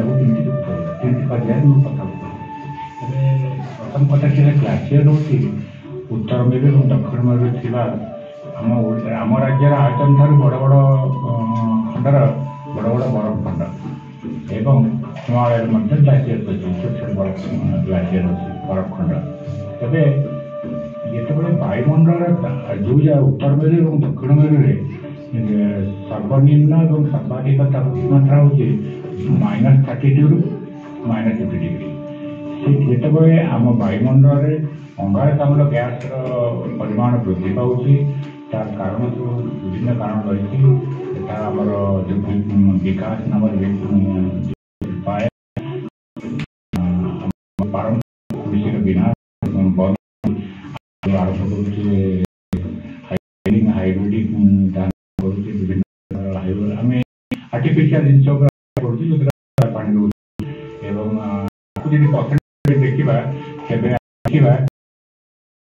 ତାକୁ କେମିତି ଦେଖିପାରିବା କେମିତି ପର୍ଯ୍ୟାୟରେ ମୁଁ କଥା ତେବେ ପ୍ରଥମ କଥା ଥିଲା ଗ୍ଲାସିୟର ହେଉଛି ଉତ୍ତର ମେରୁ ଏବଂ ଦକ୍ଷିଣ ମେରୁରେ ଥିବା ଆମ ରାଜ୍ୟର ଆୟତନ ଠାରୁ ବଡ଼ ବଡ଼ ଖଣ୍ଡର ବଡ଼ ବଡ଼ ବରଫ ଖଣ୍ଡ ଏବଂ ହିମାଳୟରେ ମଧ୍ୟ ଗ୍ଲାସିୟର ଅଛି ଛୋଟ ଛୋଟ ବରଫ ଗ୍ଲାସିୟର ଅଛି ବରଫ ଖଣ୍ଡ। ତେବେ ଯେତେବେଳେ ବାୟୁମଣ୍ଡଳର ଯେଉଁ ଉତ୍ତର ମେରୁ ଏବଂ ଦକ୍ଷିଣ ମେରୁରେ ସର୍ବନିମ୍ନ ଏବଂ ସର୍ବାଧିକ ତାପମାତ୍ରା ହେଉଛି -32ରୁ -50 ସେ ଯେତେବେଳେ ଆମ ବାୟୁମଣ୍ଡଳରେ ଅଙ୍ଗାରକାମ୍ଳ ଗ୍ୟାସର ପରିମାଣ ବୃଦ୍ଧି ପାଉଛି ତାର କାରଣ ସବୁ ବିଭିନ୍ନ କାରଣ ରହିଛି। ଯଥା ଆମର ଯେଉଁ ବିକାଶ ନାମରେ କୃଷିର ବିନାଶ ଆରମ୍ଭ କରୁଛି ହାଇବ୍ରିଡ କରୁଛି ବିଭିନ୍ନ ଆମେ ଆର୍ଟିଫିସିଆଲ ଜିନିଷ କରୁଛୁ ଯୋଉଥିରେ ପାଣି ଦଉଛି ଏବଂ ଯଦି ଦେଖିବା ତେବେ ଦେଖିବା